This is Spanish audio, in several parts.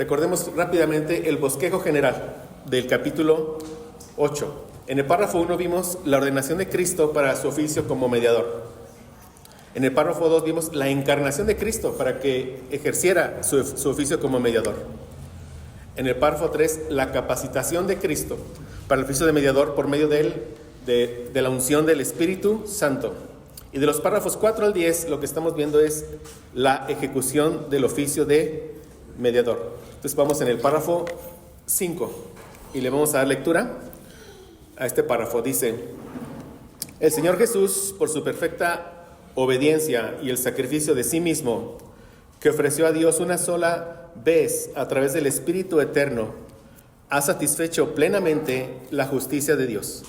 recordemos rápidamente el bosquejo general del capítulo 8. En el párrafo 1 vimos la ordenación de Cristo para su oficio como mediador. En el párrafo 2 vimos la encarnación de Cristo para que ejerciera su oficio como mediador. En el párrafo 3, la capacitación de Cristo para el oficio de mediador por medio de la unción del Espíritu Santo. Y de los párrafos 4 al 10, lo que estamos viendo es la ejecución del oficio de mediador. Entonces vamos en el párrafo 5 y le vamos a dar lectura a este párrafo. Dice: el Señor Jesús, por su perfecta obediencia y el sacrificio de sí mismo, que ofreció a Dios una sola vez a través del Espíritu Eterno, ha satisfecho plenamente la justicia de Dios,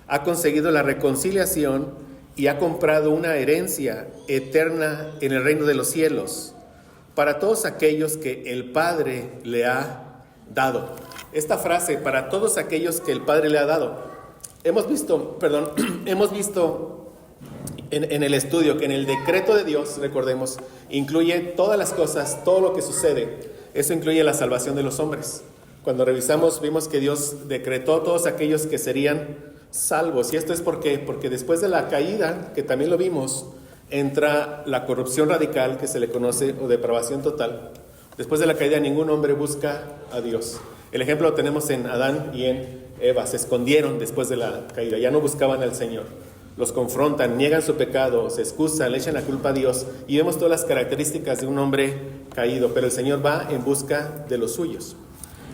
ha conseguido la reconciliación y ha comprado una herencia eterna en el reino de los cielos para todos aquellos que el Padre le ha dado. Esta frase, para todos aquellos que el Padre le ha dado, hemos visto en el estudio que en el decreto de Dios, recordemos, incluye todas las cosas, todo lo que sucede. Eso incluye la salvación de los hombres. Cuando revisamos, vimos que Dios decretó todos aquellos que serían salvos. Y esto es porque después de la caída, que también lo vimos, entra la corrupción radical, que se le conoce, o depravación total. Después de la caída, ningún hombre busca a Dios. El ejemplo lo tenemos en Adán y en Eva. Se escondieron después de la caída, ya no buscaban al Señor. Los confrontan, niegan su pecado, se excusan, le echan la culpa a Dios, y vemos todas las características de un hombre caído, pero el Señor va en busca de los suyos.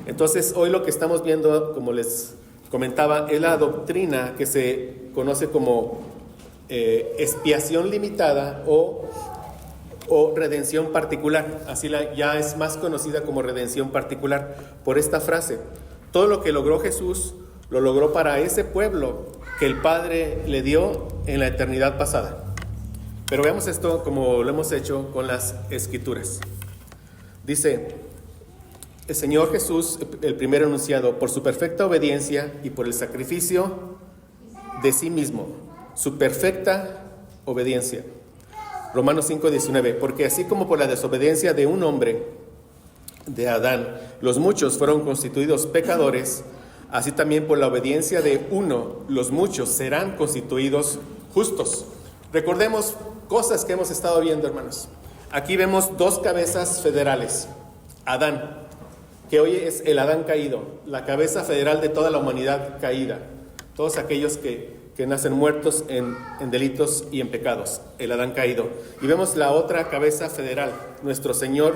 Entonces, hoy lo que estamos viendo, como les comentaba, es la doctrina que se conoce como expiación limitada o redención particular. Así ya es más conocida como redención particular por esta frase. Todo lo que logró Jesús, lo logró para ese pueblo que el Padre le dio en la eternidad pasada. Pero veamos esto como lo hemos hecho con las Escrituras. Dice: el Señor Jesús, el primer anunciado, por su perfecta obediencia y por el sacrificio de sí mismo, su perfecta obediencia. Romanos 5:19, porque así como por la desobediencia de un hombre, de Adán, los muchos fueron constituidos pecadores, así también por la obediencia de uno, los muchos serán constituidos justos. Recordemos cosas que hemos estado viendo, hermanos. Aquí vemos dos cabezas federales. Adán, que hoy es el Adán caído, la cabeza federal de toda la humanidad caída. Todos aquellos que nacen muertos en delitos y en pecados, el Adán caído. Y vemos la otra cabeza federal, nuestro Señor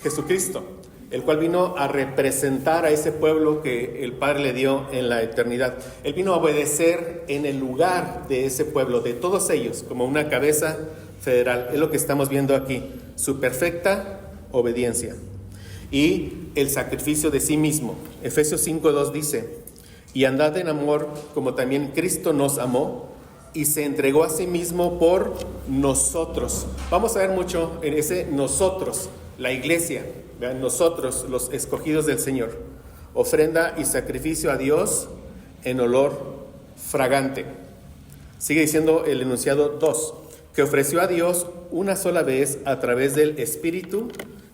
Jesucristo, el cual vino a representar a ese pueblo que el Padre le dio en la eternidad. Él vino a obedecer en el lugar de ese pueblo, de todos ellos, como una cabeza federal. Es lo que estamos viendo aquí, su perfecta obediencia. Y el sacrificio de sí mismo. Efesios 5:2 dice: y andad en amor como también Cristo nos amó y se entregó a sí mismo por nosotros. Vamos a ver mucho en ese nosotros, la iglesia, ¿vean? Nosotros, los escogidos del Señor. Ofrenda y sacrificio a Dios en olor fragante. Sigue diciendo el enunciado 2, que ofreció a Dios una sola vez a través del Espíritu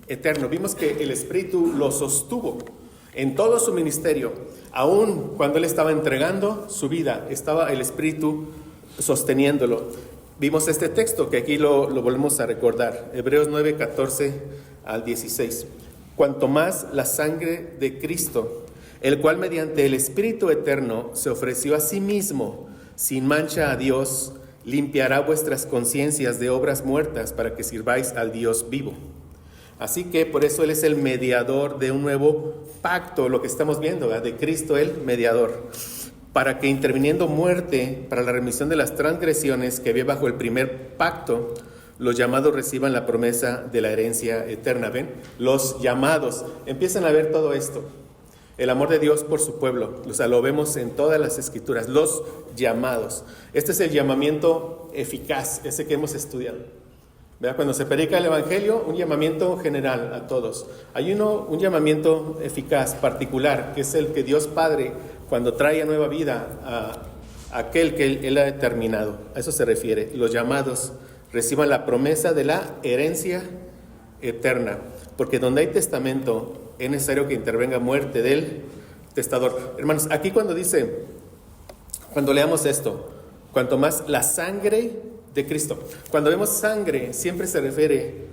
Eterno. Vimos que el Espíritu lo sostuvo en todo su ministerio. Aún cuando Él estaba entregando su vida, estaba el Espíritu sosteniéndolo. Vimos este texto que aquí lo volvemos a recordar. Hebreos 9:14 al 16. Cuanto más la sangre de Cristo, el cual mediante el Espíritu Eterno se ofreció a sí mismo sin mancha a Dios, limpiará vuestras conciencias de obras muertas para que sirváis al Dios vivo. Así que por eso Él es el mediador de un nuevo pacto, lo que estamos viendo, ¿verdad? De Cristo el mediador, para que interviniendo muerte para la remisión de las transgresiones que había bajo el primer pacto, los llamados reciban la promesa de la herencia eterna. ¿Ven? Los llamados, empiezan a ver todo esto. El amor de Dios por su pueblo, o sea, lo vemos en todas las Escrituras, los llamados. Este es el llamamiento eficaz, ese que hemos estudiado. ¿Verdad? Cuando se predica el Evangelio, un llamamiento general a todos. Hay un llamamiento eficaz, particular, que es el que Dios Padre, cuando trae a nueva vida a aquel que Él ha determinado. A eso se refiere. Los llamados reciban la promesa de la herencia eterna. Porque donde hay testamento, es necesario que intervenga muerte del testador. Hermanos, aquí cuando leamos esto, cuanto más la sangre de Cristo. Cuando vemos sangre, siempre se refiere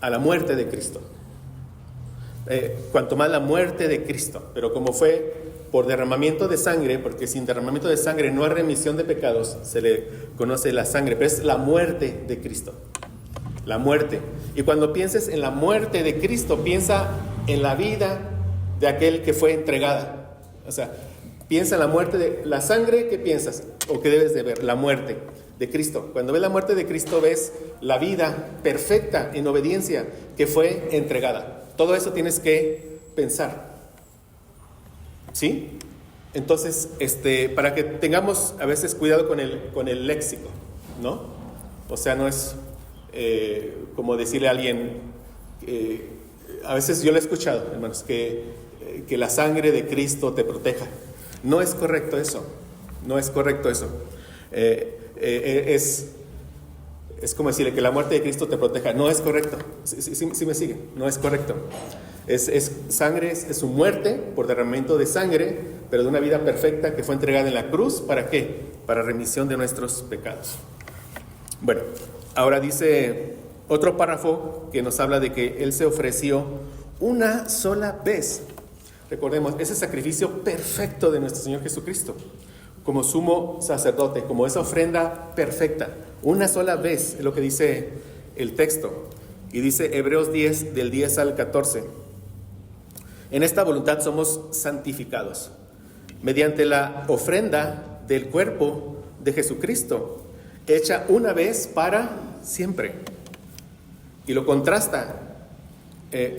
a la muerte de Cristo. Cuanto más la muerte de Cristo. Pero como fue por derramamiento de sangre, porque sin derramamiento de sangre no hay remisión de pecados, se le conoce la sangre, pero es la muerte de Cristo. La muerte. Y cuando pienses en la muerte de Cristo, piensa en la vida de aquel que fue entregada. O sea, piensa en la muerte de la sangre. ¿Qué piensas? ¿O qué debes de ver? La muerte de Cristo. Cuando ves la muerte de Cristo, ves la vida perfecta en obediencia que fue entregada. Todo eso tienes que pensar. ¿Sí? Entonces, para que tengamos a veces cuidado con el léxico, ¿no? O sea, no es como decirle a alguien, a veces yo lo he escuchado, hermanos, que la sangre de Cristo te proteja. No es correcto eso. No es correcto eso. Es como decirle que la muerte de Cristo te proteja. No es correcto. Sí me siguen. No es correcto. Sangre, es su muerte por derramamiento de sangre, pero de una vida perfecta que fue entregada en la cruz. ¿Para qué? Para remisión de nuestros pecados. Bueno, ahora dice otro párrafo que nos habla de que Él se ofreció una sola vez. Recordemos, ese sacrificio perfecto de nuestro Señor Jesucristo, como sumo sacerdote, como esa ofrenda perfecta, una sola vez, es lo que dice el texto. Y dice Hebreos 10, del 10 al 14. En esta voluntad somos santificados, mediante la ofrenda del cuerpo de Jesucristo, hecha una vez para siempre. Y lo contrasta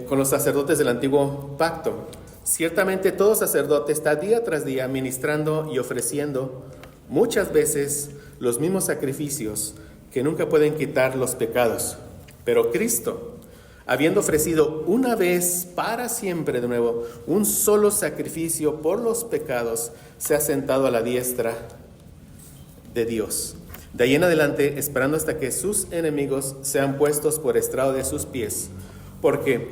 con los sacerdotes del antiguo pacto. Ciertamente todo sacerdote está día tras día ministrando y ofreciendo muchas veces los mismos sacrificios que nunca pueden quitar los pecados. Pero Cristo, habiendo ofrecido una vez para siempre de nuevo un solo sacrificio por los pecados, se ha sentado a la diestra de Dios. De ahí en adelante, esperando hasta que sus enemigos sean puestos por estrado de sus pies, porque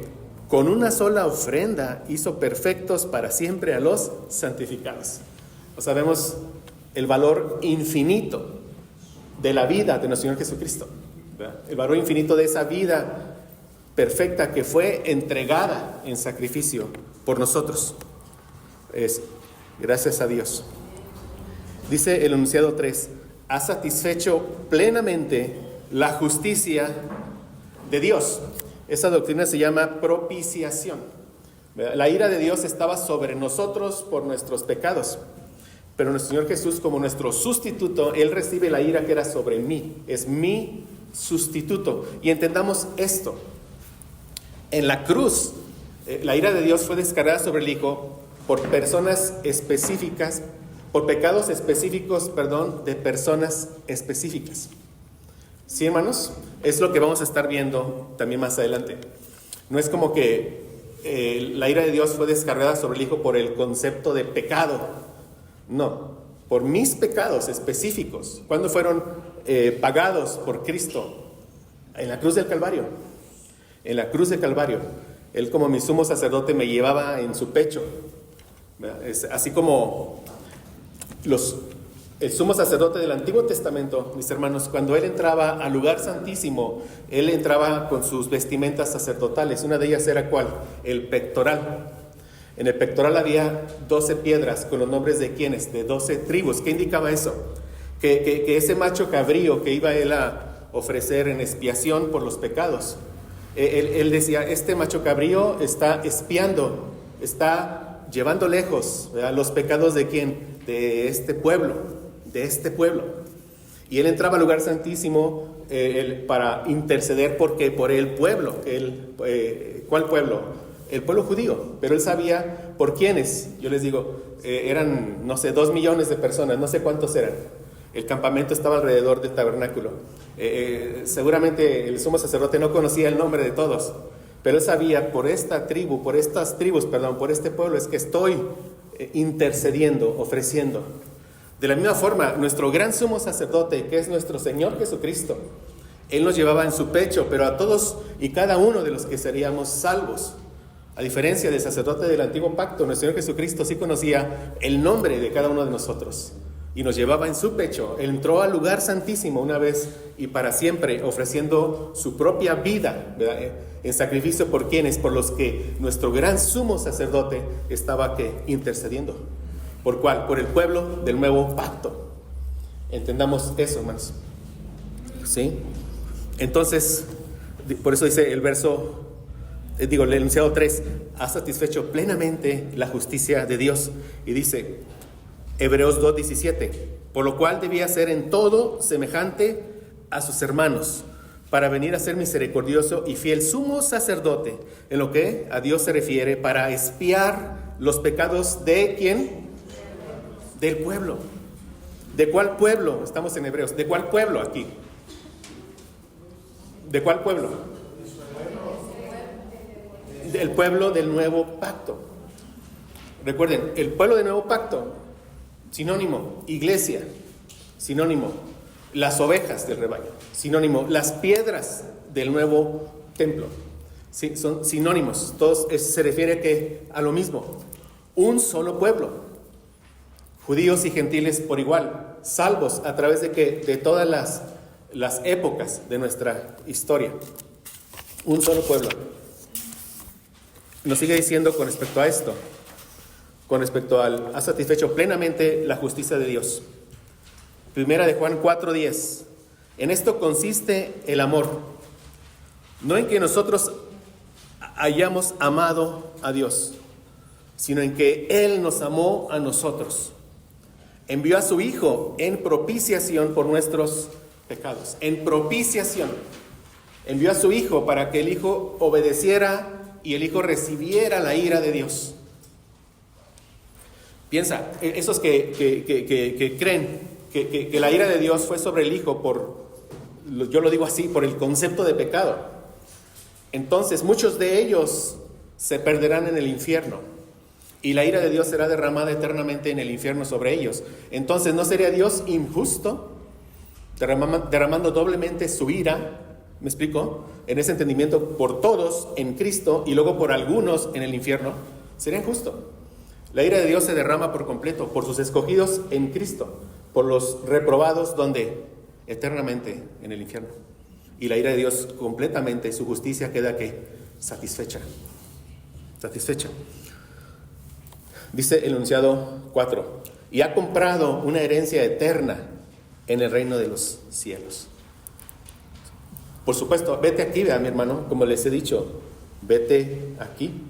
con una sola ofrenda hizo perfectos para siempre a los santificados. O sea, vemos el valor infinito de la vida de nuestro Señor Jesucristo, ¿verdad? El valor infinito de esa vida perfecta que fue entregada en sacrificio por nosotros. Gracias a Dios. Dice el enunciado 3, ha satisfecho plenamente la justicia de Dios. Esa doctrina se llama propiciación. La ira de Dios estaba sobre nosotros por nuestros pecados, pero nuestro Señor Jesús, como nuestro sustituto, Él recibe la ira que era sobre mí. Es mi sustituto. Y entendamos esto. En la cruz, la ira de Dios fue descargada sobre el Hijo por personas específicas, por pecados específicos, de personas específicas. ¿Sí, hermanos? Es lo que vamos a estar viendo también más adelante. No es como que la ira de Dios fue descargada sobre el Hijo por el concepto de pecado. No, por mis pecados específicos. ¿Cuándo fueron pagados por Cristo? En la cruz del Calvario. En la cruz del Calvario. Él, como mi sumo sacerdote, me llevaba en su pecho. Así como el sumo sacerdote del Antiguo Testamento, mis hermanos, cuando él entraba al lugar santísimo, él entraba con sus vestimentas sacerdotales. Una de ellas era ¿cuál? El pectoral. En el pectoral había 12 piedras con los nombres de ¿quiénes? De 12 tribus. ¿Qué indicaba eso? Que ese macho cabrío que iba él a ofrecer en expiación por los pecados, él decía, este macho cabrío está expiando, está llevando lejos, ¿verdad?, los pecados ¿de quién? De este pueblo. Y él entraba al lugar santísimo para interceder porque por el pueblo. ¿Cuál pueblo? El pueblo judío. Pero él sabía por quiénes. Yo les digo, eran, 2 millones de personas, no sé cuántos eran. El campamento estaba alrededor del tabernáculo. Seguramente el sumo sacerdote no conocía el nombre de todos, pero él sabía por estas tribus, por este pueblo es que estoy intercediendo, ofreciendo. De la misma forma, nuestro gran sumo sacerdote, que es nuestro Señor Jesucristo, Él nos llevaba en su pecho, pero a todos y cada uno de los que seríamos salvos. A diferencia del sacerdote del antiguo pacto, nuestro Señor Jesucristo sí conocía el nombre de cada uno de nosotros y nos llevaba en su pecho. Él entró al lugar santísimo una vez y para siempre, ofreciendo su propia vida, ¿verdad?, en sacrificio por quienes, por los que nuestro gran sumo sacerdote estaba intercediendo. ¿Por cuál? Por el pueblo del nuevo pacto. Entendamos eso, hermanos. ¿Sí? Entonces, por eso dice el el enunciado 3, ha satisfecho plenamente la justicia de Dios. Y dice Hebreos 2:17, por lo cual debía ser en todo semejante a sus hermanos, para venir a ser misericordioso y fiel sumo sacerdote, en lo que a Dios se refiere, para expiar los pecados de ¿quién? Del pueblo. ¿De cuál pueblo? Estamos en Hebreos. ¿De cuál pueblo aquí? ¿De cuál pueblo? Del pueblo del nuevo pacto. Recuerden, el pueblo del nuevo pacto, sinónimo, iglesia, sinónimo, las ovejas del rebaño, sinónimo, las piedras del nuevo templo. Sí, son sinónimos, todos se refiere a lo mismo, un solo pueblo, judíos y gentiles por igual, salvos a través de todas las épocas de nuestra historia, un solo pueblo. Nos sigue diciendo con respecto a esto, con respecto al ha satisfecho plenamente la justicia de Dios. Primera de Juan 4:10. En esto consiste el amor, no en que nosotros hayamos amado a Dios, sino en que Él nos amó a nosotros. Envió a su Hijo en propiciación por nuestros pecados. En propiciación. Envió a su Hijo para que el Hijo obedeciera y el Hijo recibiera la ira de Dios. Piensa, esos que creen que la ira de Dios fue sobre el Hijo yo lo digo así, por el concepto de pecado. Entonces muchos de ellos se perderán en el infierno y la ira de Dios será derramada eternamente en el infierno sobre ellos. Entonces, ¿no sería Dios injusto derramando doblemente su ira? ¿Me explico? En ese entendimiento por todos en Cristo y luego por algunos en el infierno. Sería injusto. La ira de Dios se derrama por completo por sus escogidos en Cristo, por los reprobados, ¿dónde? Eternamente en el infierno. Y la ira de Dios completamente, su justicia queda satisfecha. Dice el enunciado 4, y ha comprado una herencia eterna en el reino de los cielos. Por supuesto, vete aquí, vea mi hermano, como les he dicho, vete aquí.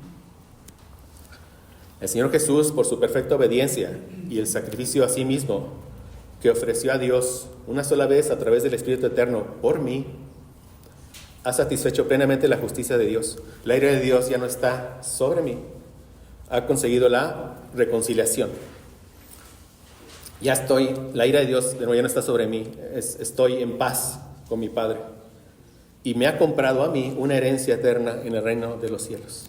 El Señor Jesús, por su perfecta obediencia y el sacrificio a sí mismo que ofreció a Dios una sola vez a través del Espíritu Eterno por mí, ha satisfecho plenamente la justicia de Dios. La ira de Dios ya no está sobre mí. Ha conseguido la reconciliación. La ira de Dios de nuevo ya no está sobre mí. Estoy en paz con mi Padre. Y me ha comprado a mí una herencia eterna en el reino de los cielos.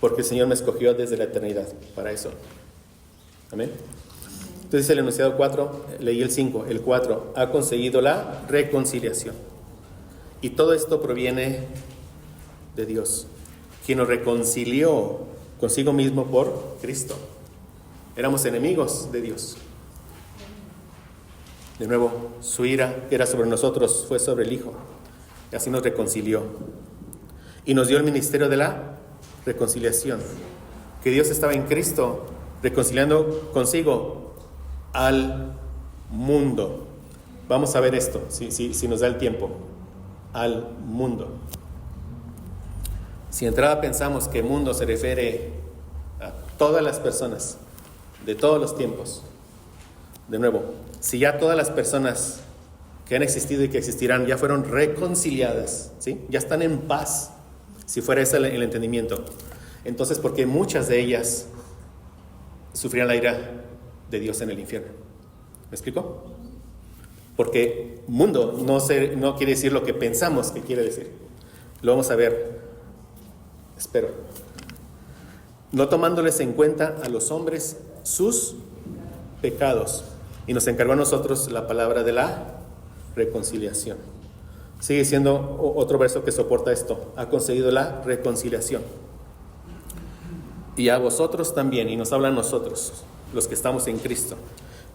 Porque el Señor me escogió desde la eternidad para eso. Amén. Entonces el enunciado 4, leí el 5, el 4, ha conseguido la reconciliación. Y todo esto proviene de Dios, quien nos reconcilió consigo mismo por Cristo. Éramos enemigos de Dios. De nuevo, su ira que era sobre nosotros fue sobre el Hijo. Y así nos reconcilió. Y nos dio el ministerio de la reconciliación. Que Dios estaba en Cristo reconciliando consigo al mundo. Vamos a ver esto, si nos da el tiempo. Al mundo. Si de entrada pensamos que mundo se refiere a todas las personas de todos los tiempos, de nuevo, si ya todas las personas que han existido y que existirán ya fueron reconciliadas, ¿sí? Ya están en paz, si fuera ese el entendimiento, entonces ¿por qué muchas de ellas sufrían la ira de Dios en el infierno? ¿Me explico? Porque mundo no quiere decir lo que pensamos que quiere decir. Lo vamos a ver, espero. No tomándoles en cuenta a los hombres sus pecados. Y nos encargó a nosotros la palabra de la reconciliación. Sigue siendo otro verso que soporta esto. Ha conseguido la reconciliación. y a vosotros también, y nos habla a nosotros, los que estamos en Cristo,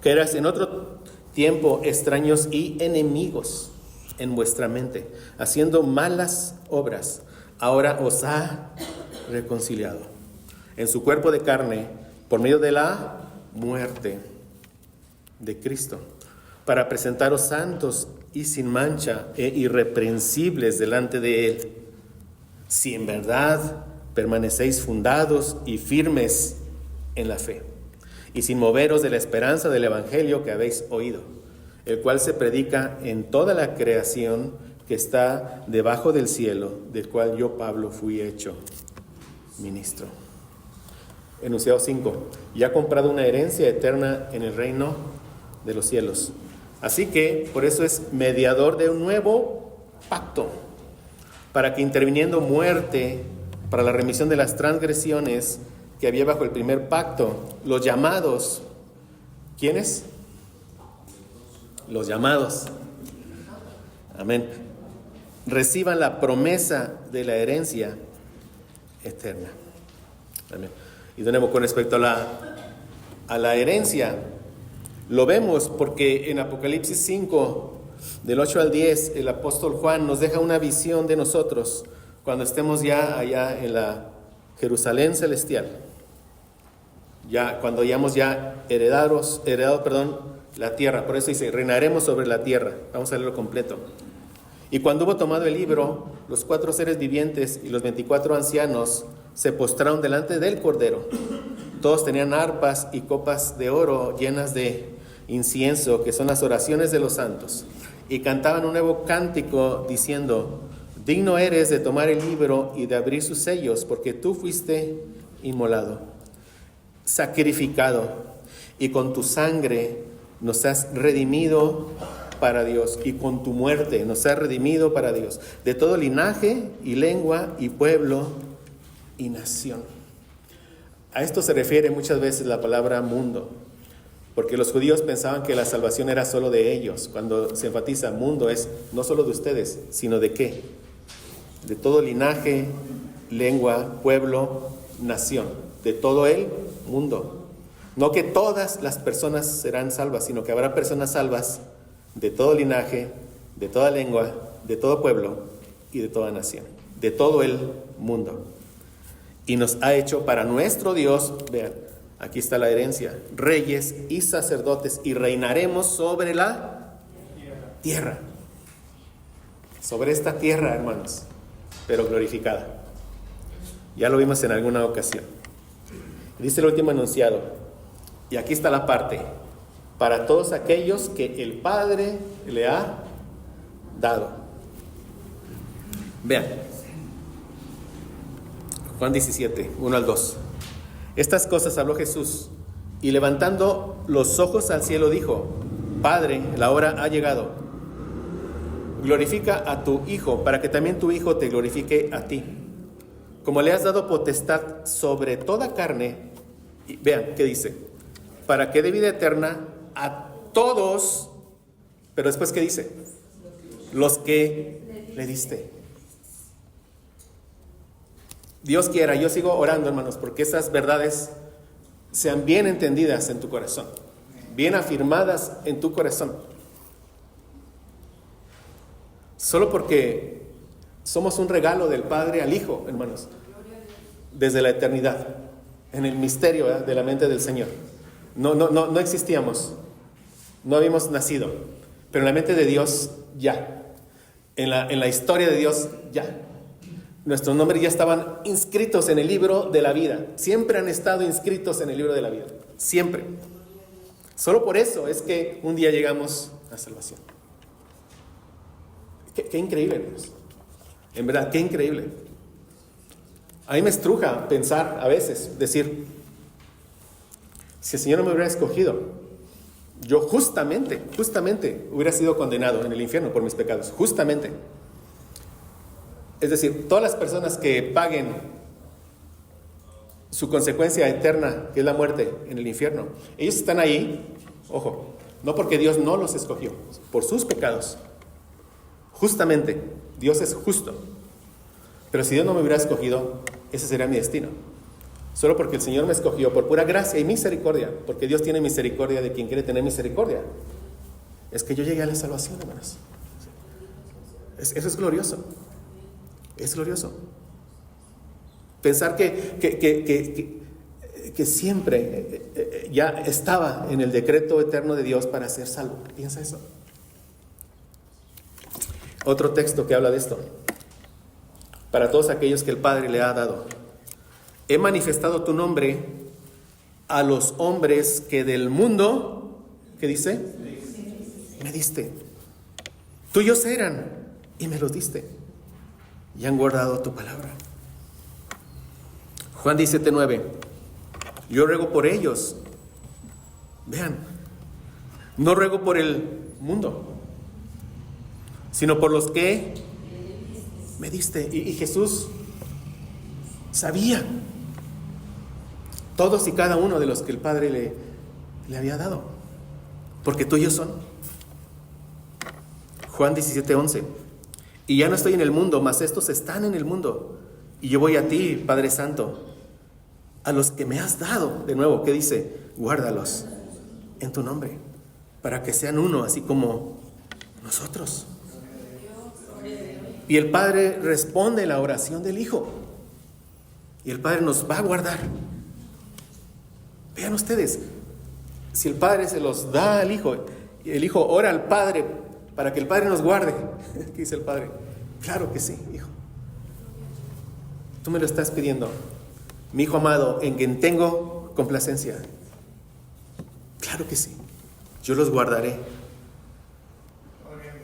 que eras en otro tiempo extraños y enemigos en vuestra mente, haciendo malas obras, ahora os ha reconciliado en su cuerpo de carne por medio de la muerte de Cristo, para presentaros santos y sin mancha e irreprensibles delante de Él, si en verdad permanecéis fundados y firmes en la fe, y sin moveros de la esperanza del Evangelio que habéis oído, el cual se predica en toda la creación que está debajo del cielo, del cual yo, Pablo, fui hecho ministro. Enunciado 5. Y ha comprado una herencia eterna en el reino de los cielos. Así que, por eso es mediador de un nuevo pacto, para que interviniendo muerte para la remisión de las transgresiones que había bajo el primer pacto, los llamados, ¿quiénes? Los llamados, amén, reciban la promesa de la herencia eterna. Amén. Y de nuevo, con respecto a la herencia, lo vemos porque en Apocalipsis 5, del 8 al 10, el apóstol Juan nos deja una visión de nosotros cuando estemos ya allá en la Jerusalén celestial, ya cuando hayamos ya heredado la tierra. Por eso dice, reinaremos sobre la tierra. Vamos a leerlo completo. Y cuando hubo tomado el libro, los 4 seres vivientes y los 24 ancianos se postraron delante del Cordero. Todos tenían arpas y copas de oro llenas de incienso, que son las oraciones de los santos, y cantaban un nuevo cántico diciendo: digno eres de tomar el libro y de abrir sus sellos, porque tú fuiste inmolado, sacrificado, y con tu sangre nos has redimido para Dios, y con tu muerte nos has redimido para Dios, de todo linaje y lengua y pueblo y nación. A esto se refiere muchas veces la palabra mundo, porque los judíos pensaban que la salvación era solo de ellos. Cuando se enfatiza mundo, es no solo de ustedes, sino de ¿qué? De todo linaje, lengua, pueblo, nación, de todo el mundo. No que todas las personas serán salvas, sino que habrá personas salvas de todo linaje, de toda lengua, de todo pueblo y de toda nación, de todo el mundo. Y nos ha hecho para nuestro Dios, vean, aquí está la herencia, reyes y sacerdotes, y reinaremos sobre la tierra. Sobre esta tierra, hermanos, pero glorificada. Ya lo vimos en alguna ocasión. Dice el último enunciado, y aquí está la parte: para todos aquellos que el Padre le ha dado. Vean, Juan 17, 1 al 2. Estas cosas habló Jesús, y levantando los ojos al cielo dijo: Padre, la hora ha llegado. Glorifica a tu Hijo, para que también tu Hijo te glorifique a ti. Como le has dado potestad sobre toda carne, y vean qué dice, para que dé vida eterna a todos, pero después ¿qué dice? Los que le diste. Dios quiera, yo sigo orando, hermanos, porque esas verdades sean bien entendidas en tu corazón, bien afirmadas en tu corazón. Solo porque somos un regalo del Padre al Hijo, hermanos, desde la eternidad, en el misterio de la mente del Señor. No existíamos, no habíamos nacido, pero en la mente de Dios ya, en la historia de Dios ya. Nuestros nombres ya estaban inscritos en el libro de la vida. Siempre han estado inscritos en el libro de la vida. Siempre. Solo por eso es que un día llegamos a salvación. Qué increíble, hermanos. En verdad, qué increíble. A mí me estruja pensar a veces, decir, si el Señor no me hubiera escogido, yo justamente hubiera sido condenado en el infierno por mis pecados. Justamente. Es decir, todas las personas que paguen su consecuencia eterna, que es la muerte en el infierno, ellos están ahí, ojo, no porque Dios no los escogió, por sus pecados. Justamente, Dios es justo. Pero si Dios no me hubiera escogido, ese sería mi destino. Solo porque el Señor me escogió por pura gracia y misericordia, porque Dios tiene misericordia de quien quiere tener misericordia. Es que yo llegué a la salvación, hermanos. Eso es glorioso. Es glorioso. Pensar que siempre ya estaba en el decreto eterno de Dios para ser salvo. Piensa eso. Otro texto que habla de esto. Para todos aquellos que el Padre le ha dado. He manifestado tu nombre a los hombres que del mundo, ¿qué dice? Me diste. Tuyos eran y me los diste. Y han guardado tu palabra. Juan 17:9. Yo ruego por ellos. Vean, no ruego por el mundo, sino por los que me diste. Y Jesús sabía todos y cada uno de los que el Padre le había dado, porque tuyos son. Juan 17:11. Y ya no estoy en el mundo, mas estos están en el mundo. Y yo voy a ti, Padre Santo, a los que me has dado. De nuevo, ¿qué dice? Guárdalos en tu nombre, para que sean uno, así como nosotros. Y el Padre responde la oración del Hijo. Y el Padre nos va a guardar. Vean ustedes, si el Padre se los da al Hijo, y el Hijo ora al Padre para que el Padre nos guarde, ¿qué dice el Padre? Claro que sí, Hijo. Tú me lo estás pidiendo, mi Hijo amado, en quien tengo complacencia. Claro que sí, yo los guardaré.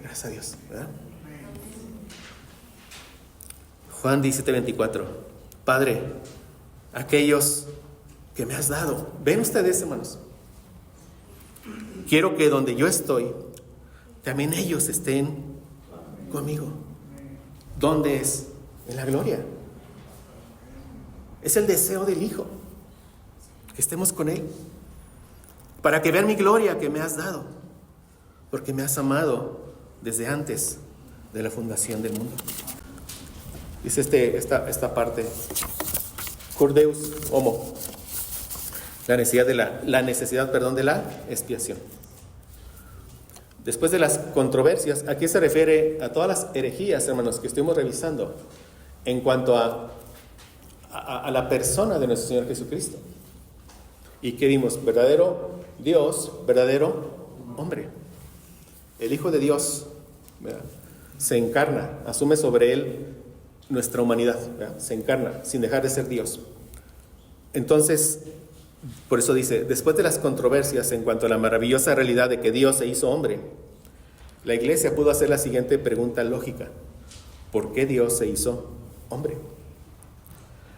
Gracias a Dios, ¿verdad? Juan 17:24. Padre, aquellos que me has dado, ven ustedes, hermanos, quiero que donde yo estoy, también ellos estén conmigo. ¿Dónde es? En la gloria. Es el deseo del Hijo, que estemos con Él, para que vean mi gloria que me has dado, porque me has amado desde antes de la fundación del mundo. Dice esta parte, cur Deus homo, la necesidad de la expiación. Después de las controversias, ¿a qué se refiere? A todas las herejías, hermanos, que estuvimos revisando en cuanto a la persona de nuestro Señor Jesucristo. ¿Y qué vimos? Verdadero Dios, verdadero hombre. El Hijo de Dios, ¿verdad?, se encarna, asume sobre Él nuestra humanidad, ¿verdad?, se encarna sin dejar de ser Dios. Entonces, por eso dice, después de las controversias en cuanto a la maravillosa realidad de que Dios se hizo hombre, la Iglesia pudo hacer la siguiente pregunta lógica: ¿por qué Dios se hizo hombre?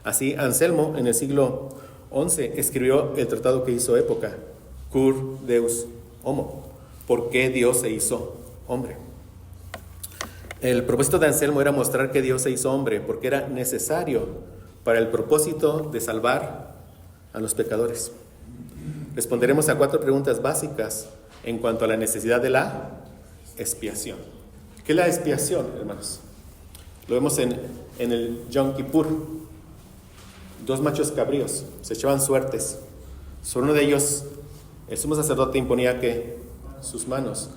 Así, Anselmo, en el siglo XI, escribió el tratado que hizo época, Cur Deus Homo, ¿por qué Dios se hizo hombre? El propósito de Anselmo era mostrar que Dios se hizo hombre porque era necesario para el propósito de salvar a los pecadores. Responderemos a 4 preguntas básicas en cuanto a la necesidad de la expiación. ¿Qué es la expiación, hermanos? Lo vemos en el Yom Kippur. 2 machos cabríos se echaban suertes. Sobre uno de ellos, el sumo sacerdote imponía sus manos,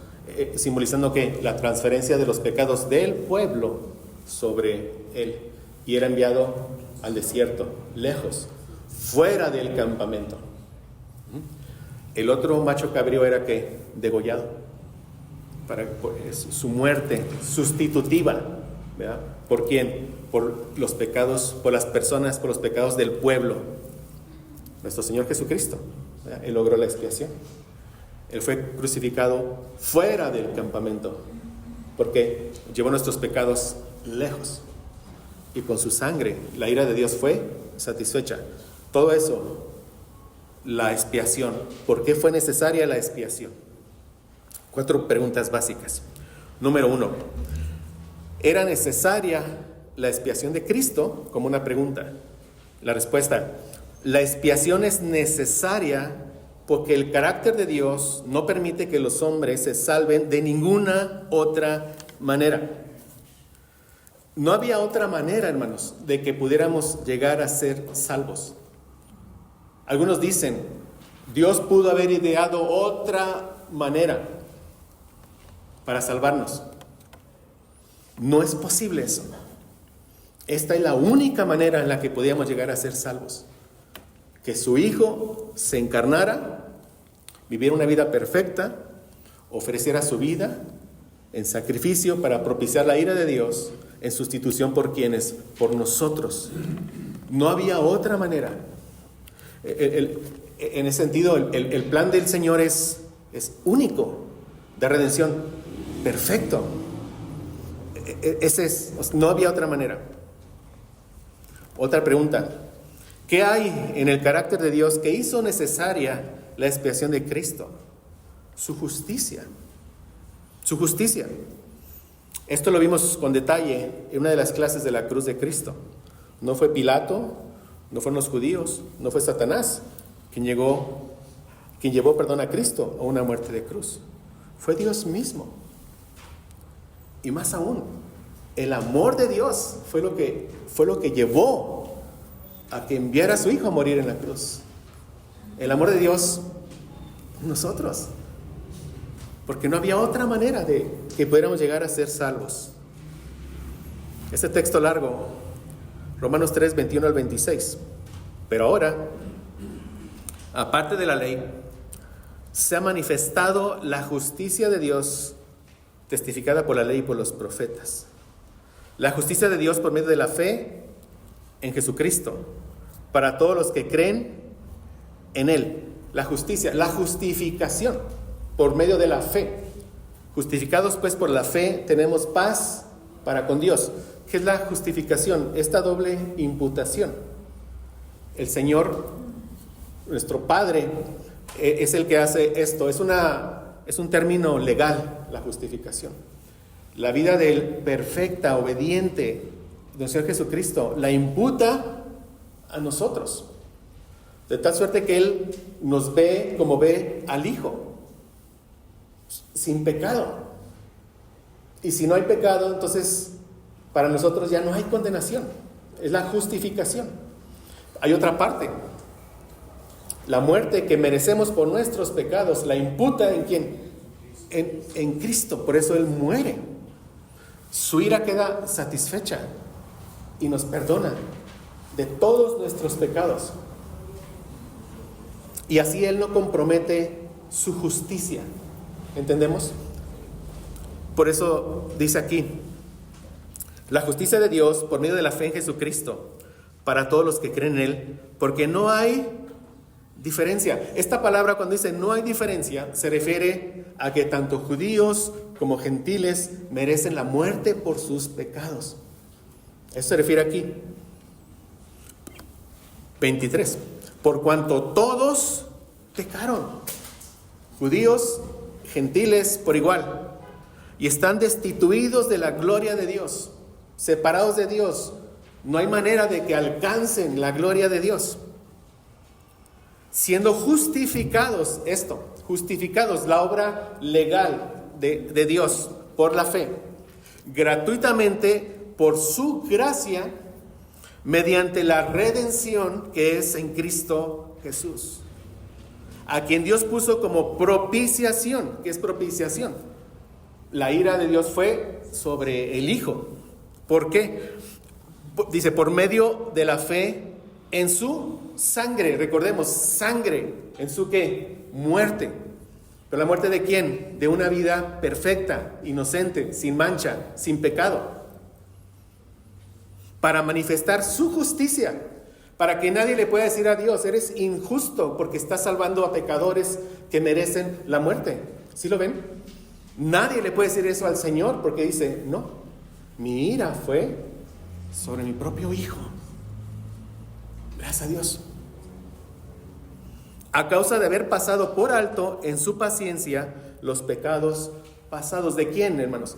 simbolizando que la transferencia de los pecados del pueblo sobre él, y era enviado al desierto, lejos, fuera del campamento. El otro macho cabrío era degollado, para su muerte sustitutiva, ¿verdad? ¿Por quién? Por los pecados, por las personas, por los pecados del pueblo. Nuestro Señor Jesucristo, ¿verdad?, Él logró la expiación. Él fue crucificado fuera del campamento, porque llevó nuestros pecados lejos, y con su sangre la ira de Dios fue satisfecha. Todo eso, la expiación. ¿Por qué fue necesaria la expiación? 4 preguntas básicas. Número 1, ¿era necesaria la expiación de Cristo? Como una pregunta. La respuesta: la expiación es necesaria porque el carácter de Dios no permite que los hombres se salven de ninguna otra manera. No había otra manera, hermanos, de que pudiéramos llegar a ser salvos. Algunos dicen, Dios pudo haber ideado otra manera para salvarnos. No es posible eso. Esta es la única manera en la que podíamos llegar a ser salvos. Que su Hijo se encarnara, viviera una vida perfecta, ofreciera su vida en sacrificio para propiciar la ira de Dios en sustitución por quienes, por nosotros. No había otra manera. En ese sentido, el plan del Señor es único, de redención, perfecto. No había otra manera. Otra pregunta: ¿qué hay en el carácter de Dios que hizo necesaria la expiación de Cristo? Su justicia. Su justicia. Esto lo vimos con detalle en una de las clases de la cruz de Cristo. No fue Pilato, no fueron los judíos, no fue Satanás quien llevó a Cristo a una muerte de cruz. Fue Dios mismo. Y más aún, el amor de Dios fue lo que llevó a que enviara a su Hijo a morir en la cruz. El amor de Dios, nosotros. Porque no había otra manera de que pudiéramos llegar a ser salvos. Este texto largo, Romanos 3, 21 al 26. Pero ahora, aparte de la ley, se ha manifestado la justicia de Dios, testificada por la ley y por los profetas. La justicia de Dios por medio de la fe en Jesucristo, para todos los que creen en Él. La justicia, la justificación por medio de la fe. Justificados pues por la fe, tenemos paz para con Dios. ¿Qué es la justificación? Esta doble imputación. El Señor, nuestro Padre, es el que hace esto. Es un término legal, la justificación. La vida del perfecta, obediente del Señor Jesucristo la imputa a nosotros. De tal suerte que Él nos ve como ve al Hijo, sin pecado. Y si no hay pecado, entonces para nosotros ya no hay condenación. Es la justificación. Hay otra parte. La muerte que merecemos por nuestros pecados la imputa ¿en quién? En Cristo. Por eso Él muere. Su ira queda satisfecha y nos perdona de todos nuestros pecados. Y así Él no compromete su justicia. ¿Entendemos? Por eso dice aquí: la justicia de Dios por medio de la fe en Jesucristo para todos los que creen en Él, porque no hay diferencia. Esta palabra, cuando dice no hay diferencia, se refiere a que tanto judíos como gentiles merecen la muerte por sus pecados. Eso se refiere aquí. 23. Por cuanto todos pecaron, judíos, gentiles por igual, y están destituidos de la gloria de Dios, separados de Dios. No hay manera de que alcancen la gloria de Dios. Siendo justificados, justificados, la obra legal de Dios por la fe, gratuitamente por su gracia, mediante la redención que es en Cristo Jesús, a quien Dios puso como propiciación. ¿Qué es propiciación? La ira de Dios fue sobre el Hijo. ¿Por qué? Dice, por medio de la fe en su sangre. Recordemos, sangre. ¿En su qué? Muerte. ¿Pero la muerte de quién? De una vida perfecta, inocente, sin mancha, sin pecado. Para manifestar su justicia, para que nadie le pueda decir a Dios, eres injusto porque estás salvando a pecadores que merecen la muerte. ¿Sí lo ven? Nadie le puede decir eso al Señor porque dice, no, mi ira fue sobre mi propio Hijo. Gracias a Dios. A causa de haber pasado por alto en su paciencia los pecados pasados. ¿De quién, hermanos?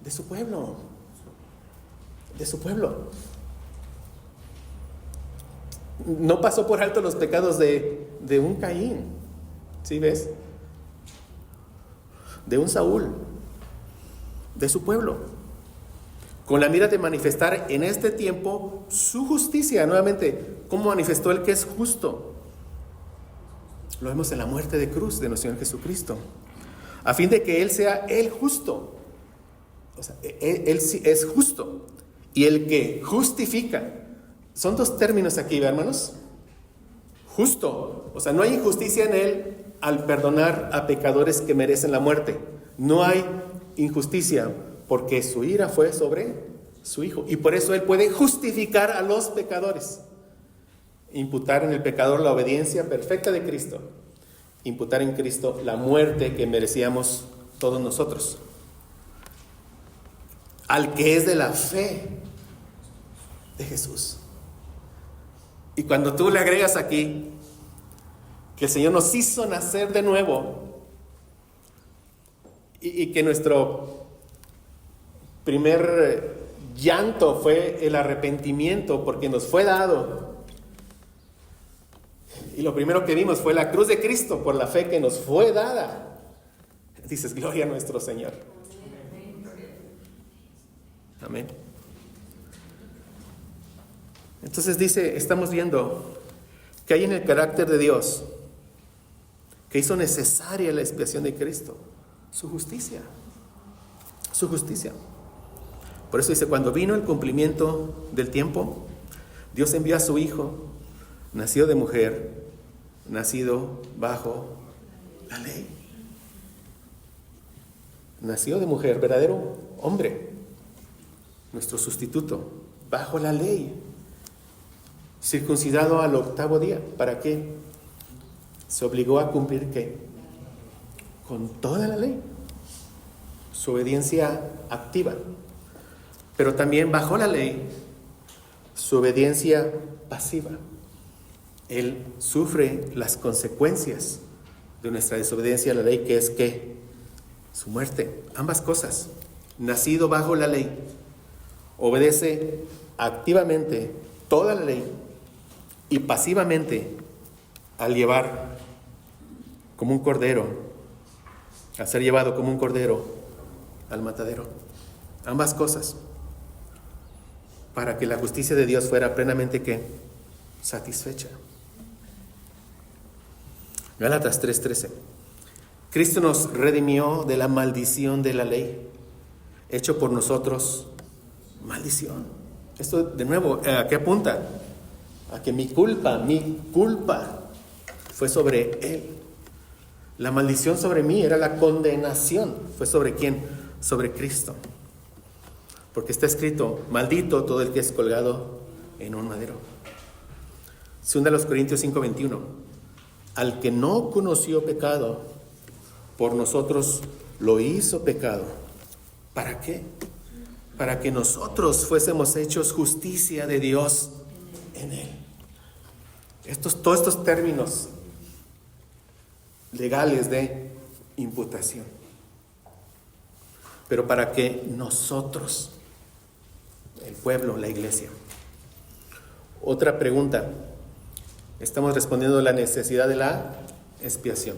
De su pueblo. De su pueblo. No pasó por alto los pecados de un Caín. ¿Sí ves? De un Saúl. De su pueblo. Con la mira de manifestar en este tiempo su justicia. Nuevamente, ¿cómo manifestó el que es justo? Lo vemos en la muerte de cruz de nuestro Señor Jesucristo, a fin de que Él sea el justo. O sea, él sí es justo. Y el que justifica. Son dos términos aquí, hermanos. Justo. O sea, no hay injusticia en Él al perdonar a pecadores que merecen la muerte. No hay injusticia porque su ira fue sobre su Hijo. Y por eso Él puede justificar a los pecadores. Imputar en el pecador la obediencia perfecta de Cristo. Imputar en Cristo la muerte que merecíamos todos nosotros. Al que es de la fe de Jesús. Y cuando tú le agregas aquí que el Señor nos hizo nacer de nuevo y que nuestro primer llanto fue el arrepentimiento porque nos fue dado, y lo primero que vimos fue la cruz de Cristo por la fe que nos fue dada, dices, gloria a nuestro Señor. Amén. Entonces dice, estamos viendo que hay en el carácter de Dios que hizo necesaria la expiación de Cristo, su justicia, su justicia. Por eso dice, cuando vino el cumplimiento del tiempo, Dios envió a su Hijo, nacido de mujer, nacido bajo la ley. Nacido de mujer, verdadero hombre, nuestro sustituto, bajo la ley, circuncidado al 8º día. ¿Para qué? Se obligó a cumplir ¿qué? Con toda la ley, su obediencia activa, pero también bajo la ley, su obediencia pasiva. Él sufre las consecuencias de nuestra desobediencia a la ley, que es ¿qué? Su muerte. Ambas cosas. Nacido bajo la ley, obedece activamente toda la ley y pasivamente al llevar como un cordero, al ser llevado como un cordero al matadero. Ambas cosas. Para que la justicia de Dios fuera plenamente ¿qué? Satisfecha. Gálatas 3:13. Cristo nos redimió de la maldición de la ley, hecho por nosotros maldición. Esto de nuevo, ¿a qué apunta? A que mi culpa fue sobre Él. La maldición sobre mí era la condenación. ¿Fue sobre quién? Sobre Cristo. Porque está escrito, maldito todo el que es colgado en un madero. 2 Corintios 5:21. Al que no conoció pecado, por nosotros lo hizo pecado. ¿Para qué? Para que nosotros fuésemos hechos justicia de Dios en Él. Todos estos términos legales de imputación. Pero para que nosotros, el pueblo, la iglesia. Otra pregunta. Estamos respondiendo a la necesidad de la expiación.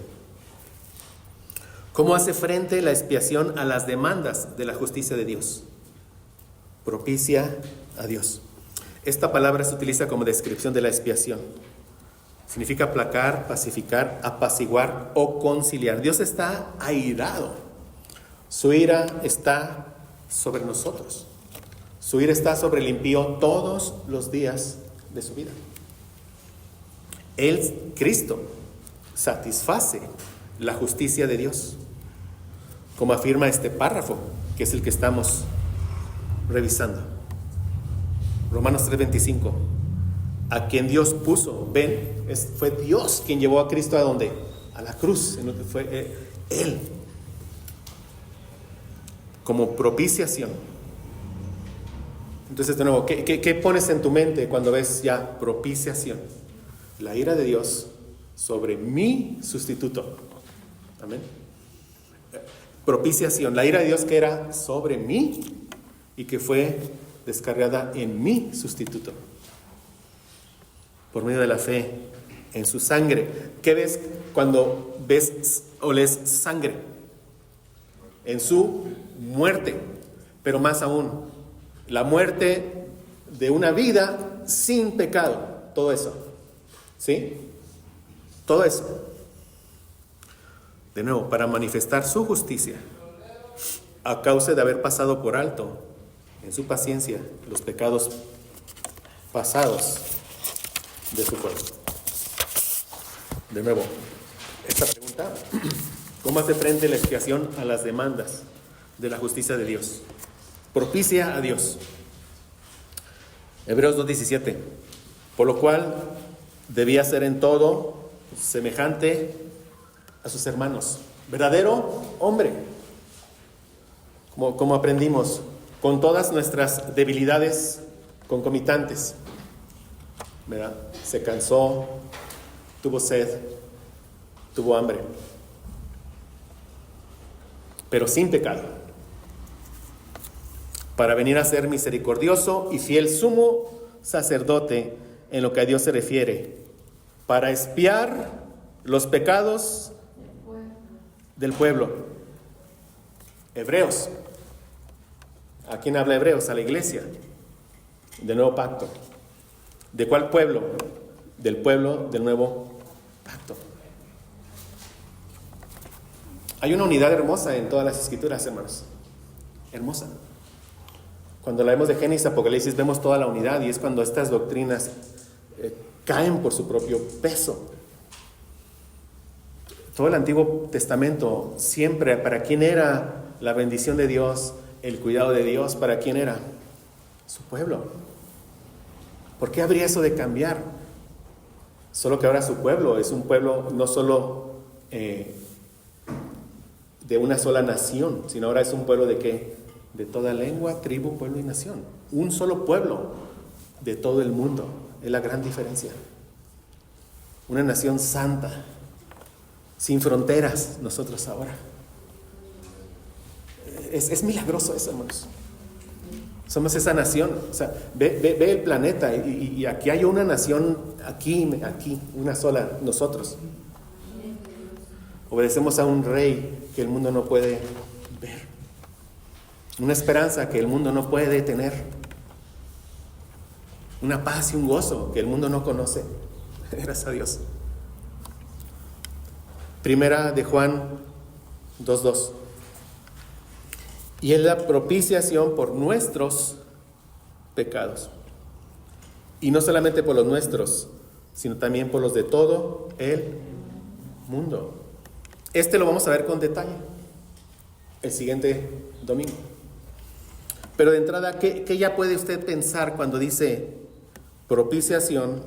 ¿Cómo hace frente la expiación a las demandas de la justicia de Dios? Propicia a Dios. Esta palabra se utiliza como descripción de la expiación. Significa aplacar, pacificar, apaciguar o conciliar. Dios está airado. Su ira está sobre nosotros. Su ira está sobre el impío todos los días de su vida. Él, Cristo, satisface la justicia de Dios, como afirma este párrafo, que es el que estamos revisando. Romanos 3:25. A quien Dios puso, fue Dios quien llevó a Cristo ¿a dónde? A la cruz. Fue Él, como propiciación. Entonces, de nuevo, ¿qué pones en tu mente cuando ves ya propiciación? La ira de Dios sobre mi sustituto. Amén. Propiciación, la ira de Dios que era sobre mí y que fue descargada en mi sustituto. Por medio de la fe en su sangre. ¿Qué ves cuando ves o lees sangre? En su muerte. Pero más aún, la muerte de una vida sin pecado. Todo eso. ¿Sí? Todo eso. De nuevo, para manifestar su justicia, a causa de haber pasado por alto en su paciencia los pecados pasados de su pueblo. De nuevo, esta pregunta: ¿cómo hace frente la expiación a las demandas de la justicia de Dios? Propicia a Dios. Hebreos 2:17. Por lo cual debía ser en todo semejante a sus hermanos, verdadero hombre, como aprendimos, con todas nuestras debilidades concomitantes, ¿verdad? Se cansó, tuvo sed, tuvo hambre, pero sin pecado, para venir a ser misericordioso y fiel sumo sacerdote en lo que a Dios se refiere, para expiar los pecados del pueblo. Hebreos. ¿A quién habla Hebreos? A la iglesia del nuevo pacto. ¿De cuál pueblo? Del pueblo del nuevo pacto. Hay una unidad hermosa en todas las escrituras, hermanos. Hermosa. Cuando leemos de Génesis, Apocalipsis, vemos toda la unidad, y es cuando estas doctrinas caen por su propio peso. Todo el Antiguo Testamento, siempre, ¿para quién era la bendición de Dios, el cuidado de Dios? ¿Para quién era? Su pueblo. ¿Por qué habría eso de cambiar? Solo que ahora su pueblo es un pueblo no solo de una sola nación, sino ahora es un pueblo ¿de qué? De toda lengua, tribu, pueblo y nación. Un solo pueblo de todo el mundo. Es la gran diferencia. Una nación santa, sin fronteras, nosotros ahora. Es milagroso eso, hermanos. Somos esa nación. O sea, ve el planeta, y aquí hay una nación, aquí, una sola, nosotros. Obedecemos a un rey que el mundo no puede ver. Una esperanza que el mundo no puede tener. Una paz y un gozo que el mundo no conoce. Gracias a Dios. Primera de Juan 2:2. Y es la propiciación por nuestros pecados. Y no solamente por los nuestros, sino también por los de todo el mundo. Lo vamos a ver con detalle el siguiente domingo. Pero de entrada, ¿qué ya puede usted pensar cuando dice propiciación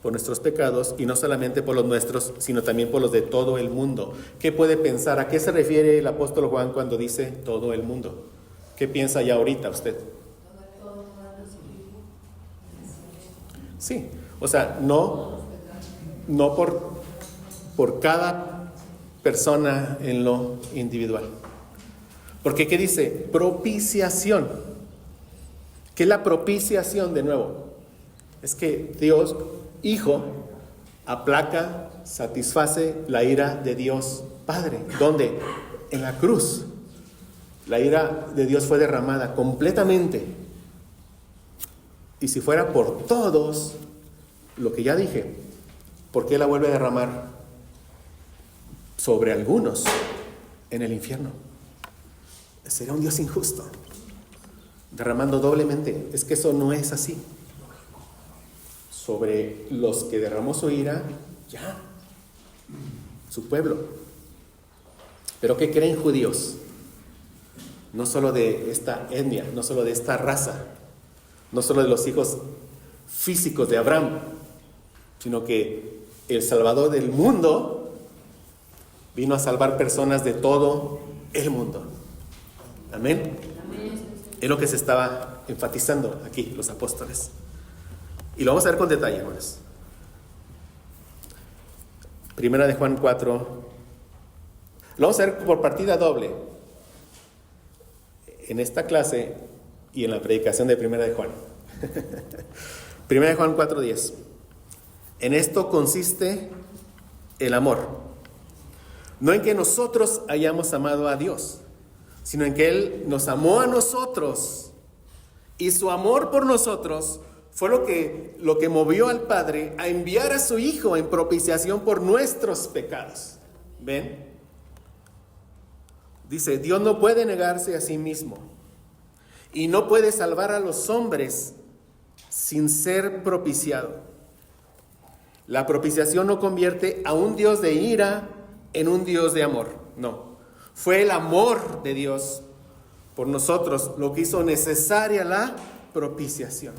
por nuestros pecados, y no solamente por los nuestros, sino también por los de todo el mundo? ¿Qué puede pensar? ¿A qué se refiere el apóstol Juan cuando dice todo el mundo? ¿Qué piensa ya ahorita usted? Sí, o sea, no por cada persona en lo individual. Porque ¿qué dice? Propiciación. ¿Qué es la propiciación? De nuevo, es que Dios Hijo aplaca, satisface la ira de Dios Padre. ¿Dónde? En la cruz. La ira de Dios fue derramada completamente. Y si fuera por todos, lo que ya dije, ¿por qué la vuelve a derramar sobre algunos en el infierno? Sería un Dios injusto, derramando doblemente. Es que eso no es así. Sobre los que derramó su ira, ya, su pueblo. Pero ¿qué creen judíos? No solo de esta etnia, no solo de esta raza, no solo de los hijos físicos de Abraham, sino que el Salvador del mundo vino a salvar personas de todo el mundo. Amén. Es lo que se estaba enfatizando aquí los apóstoles. Y lo vamos a ver con detalle, hermanos. Primera de Juan 4. Lo vamos a ver por partida doble en esta clase y en la predicación de Primera de Juan. Primera de Juan 4:10. En esto consiste el amor. No en que nosotros hayamos amado a Dios, sino en que Él nos amó a nosotros, y su amor por nosotros fue lo que movió al Padre a enviar a su Hijo en propiciación por nuestros pecados. ¿Ven? Dice, Dios no puede negarse a sí mismo y no puede salvar a los hombres sin ser propiciado. La propiciación no convierte a un Dios de ira en un Dios de amor. No, fue el amor de Dios por nosotros lo que hizo necesaria la propiciación.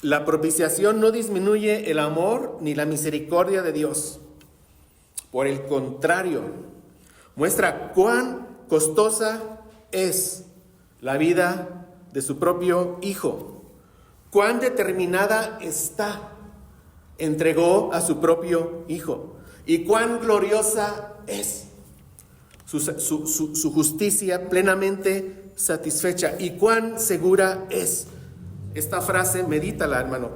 La propiciación no disminuye el amor ni la misericordia de Dios. Por el contrario, muestra cuán costosa es la vida de su propio Hijo, cuán determinada está, entregó a su propio Hijo, y cuán gloriosa es su justicia plenamente satisfecha, y cuán segura es. Esta frase, medítala, hermano.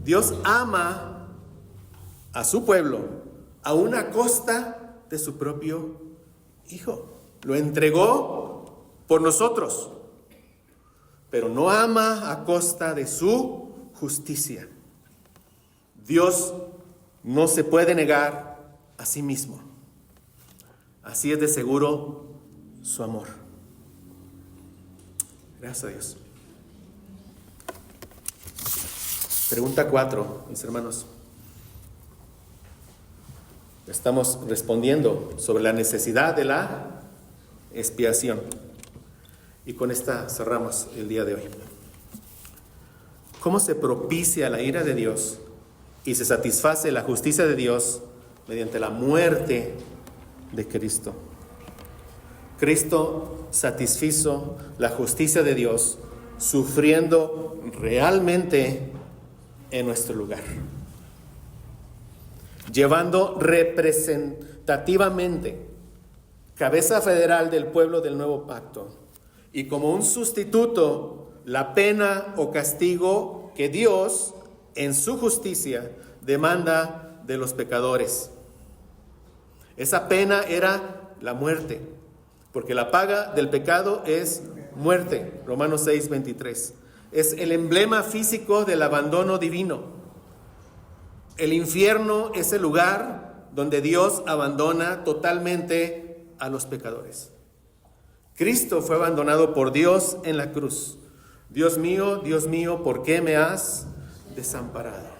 Dios ama a su pueblo a una costa de su propio Hijo. Lo entregó por nosotros, pero no ama a costa de su justicia. Dios no se puede negar a sí mismo. Así es de seguro su amor. Gracias a Dios. Pregunta 4, mis hermanos. Estamos respondiendo sobre la necesidad de la expiación. Y con esta cerramos el día de hoy. ¿Cómo se propicia la ira de Dios y se satisface la justicia de Dios mediante la muerte de Cristo? Cristo satisfizo la justicia de Dios sufriendo realmente en nuestro lugar, llevando representativamente cabeza federal del pueblo del nuevo pacto y como un sustituto la pena o castigo que Dios en su justicia demanda de los pecadores. Esa pena era la muerte, porque la paga del pecado es muerte. Romanos 6:23. Es el emblema físico del abandono divino. El infierno es el lugar donde Dios abandona totalmente a los pecadores. Cristo fue abandonado por Dios en la cruz. Dios mío, ¿por qué me has desamparado?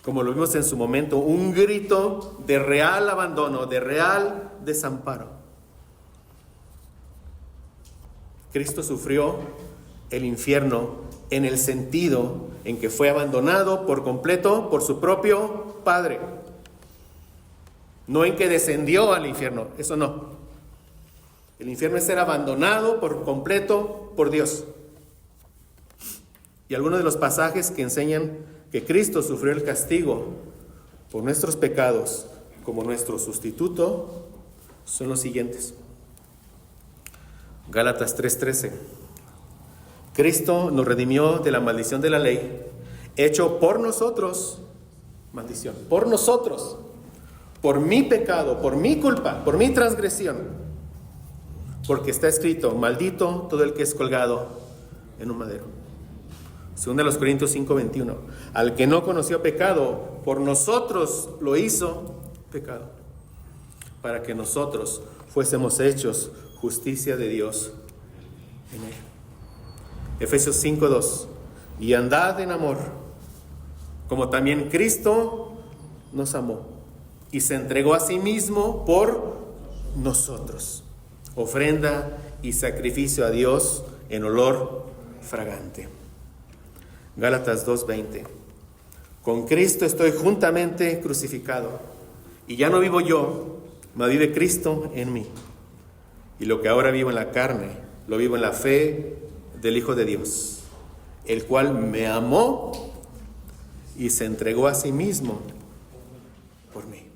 Como lo vimos en su momento, un grito de real abandono, de real desamparo. Cristo sufrió el infierno en el sentido en que fue abandonado por completo por su propio Padre. No en que descendió al infierno, eso no. El infierno es ser abandonado por completo por Dios. Y algunos de los pasajes que enseñan que Cristo sufrió el castigo por nuestros pecados como nuestro sustituto son los siguientes. Gálatas 3:13. Cristo nos redimió de la maldición de la ley, hecho por nosotros, maldición, por nosotros, por mi pecado, por mi culpa, por mi transgresión, porque está escrito, maldito todo el que es colgado en un madero. 2 Corintios 5:21, al que no conoció pecado, por nosotros lo hizo pecado, para que nosotros fuésemos hechos justicia de Dios en él. Efesios 5:2, y andad en amor, como también Cristo nos amó y se entregó a sí mismo por nosotros, ofrenda y sacrificio a Dios en olor fragante. Gálatas 2:20, con Cristo estoy juntamente crucificado, y ya no vivo yo, mas vive Cristo en mí. Y lo que ahora vivo en la carne, lo vivo en la fe del Hijo de Dios, el cual me amó y se entregó a sí mismo por mí.